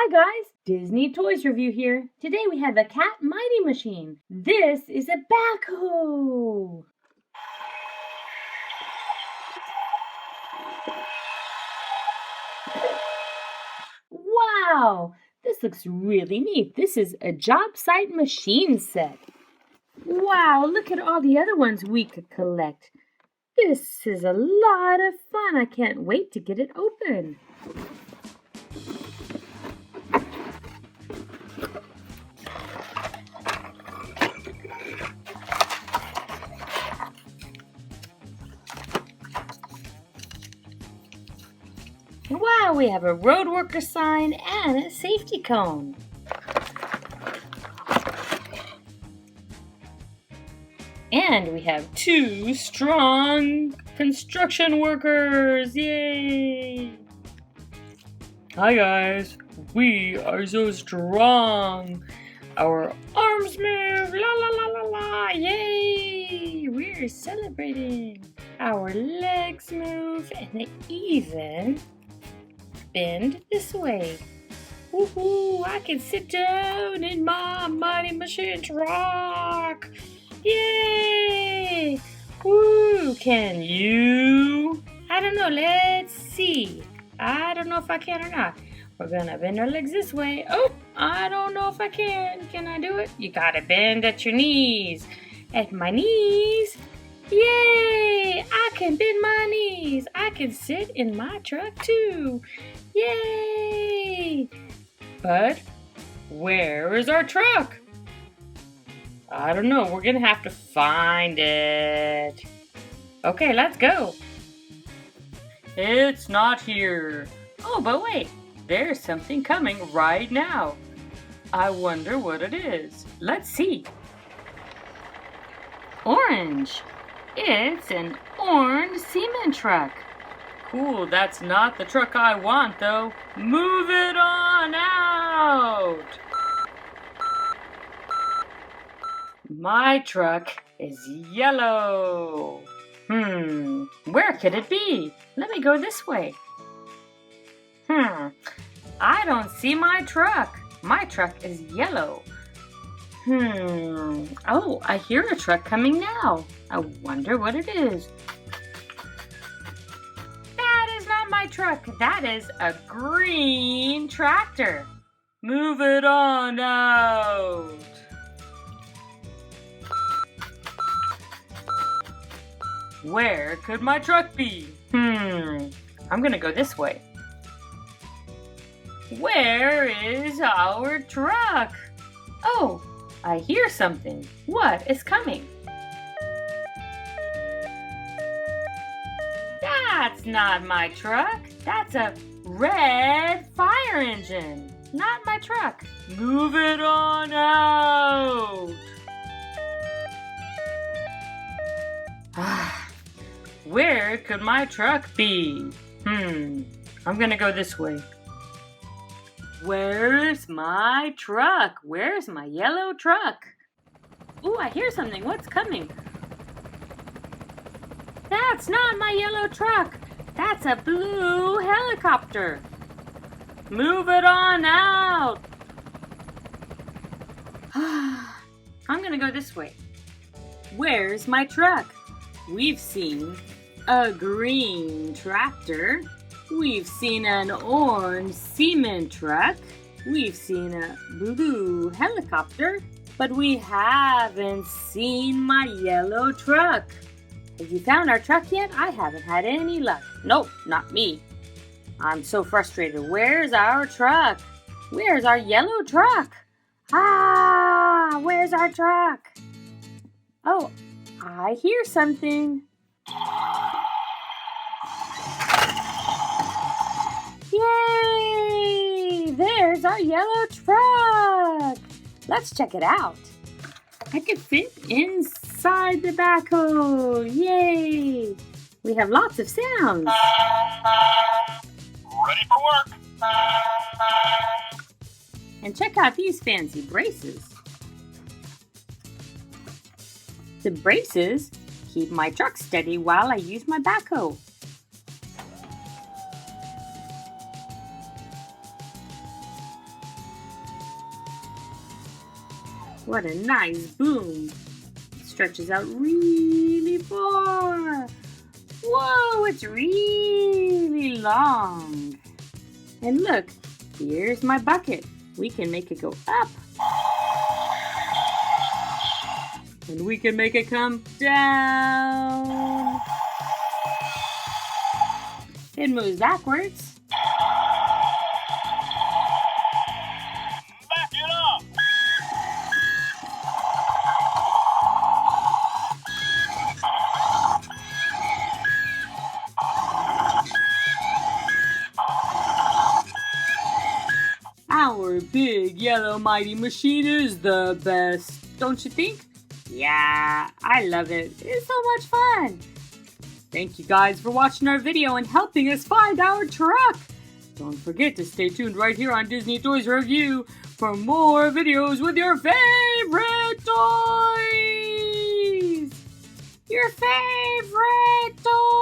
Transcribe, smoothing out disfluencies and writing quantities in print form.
Hi guys, Disney Toys Review here. Today we have the Cat Mighty Machine. This is a backhoe. Wow, this looks really neat. This is a job site machine set. Wow, look at all the other ones we could collect. This is a lot of fun. I can't wait to get it open. Wow, we have a road worker sign and a safety cone. And we have 2 strong construction workers. Yay! Hi guys, we are so strong. Our arms move, la la la la la, yay! We're celebrating. Our legs move and they even bend this way. Woohoo! I can sit down in my mighty machine truck. Yay! Woo! Can you? I don't know. Let's see. I don't know if I can or not. We're gonna bend our legs this way. Oh, I don't know if I can. Can I do it? You gotta bend at your knees. At my knees. Yay! I can bend my knees. I can sit in my truck too. Yay! But where is our truck? I don't know. We're gonna have to find it. Okay, let's go. It's not here. Oh, but wait. There's something coming right now. I wonder what it is. Let's see. Orange. It's an orange cement truck. Cool, that's not the truck I want though. Move it on out. My truck is yellow. Where could it be? Let me go this way. I don't see my truck. My truck is yellow. Oh, I hear a truck coming now. I wonder what it is. That is not my truck. That is a green tractor. Move it on out. Where could my truck be? I'm gonna go this way. Where is our truck? Oh, I hear something. What is coming? That's not my truck. That's a red fire engine. Not my truck. Move it on out. Where could my truck be? I'm gonna go this way. Where's my truck? Where's my yellow truck? Ooh, I hear something. What's coming? That's not my yellow truck. That's a blue helicopter. Move it on out. I'm gonna go this way. Where's my truck? We've seen a green tractor. We've seen an orange cement truck. We've seen a blue helicopter. But we haven't seen my yellow truck. Have you found our truck yet? I haven't had any luck. Nope, not me. I'm so frustrated. Where's our truck? Where's our yellow truck? Where's our truck? Oh, I hear something. Yay! There's our yellow truck. Let's check it out. I can fit inside the backhoe. Yay! We have lots of sounds. Ready for work. And check out these fancy braces. The braces keep my truck steady while I use my backhoe. What a nice boom. It stretches out really far. Whoa, it's really long. And look, here's my bucket. We can make it go up. And we can make it come down. It moves backwards. Back it up! Our big yellow mighty machine is the best, don't you think? Yeah, I love it. It's so much fun. Thank you guys for watching our video and helping us find our truck. Don't forget to stay tuned right here on Disney Toys Review for more videos with your favorite toys. Your favorite toys.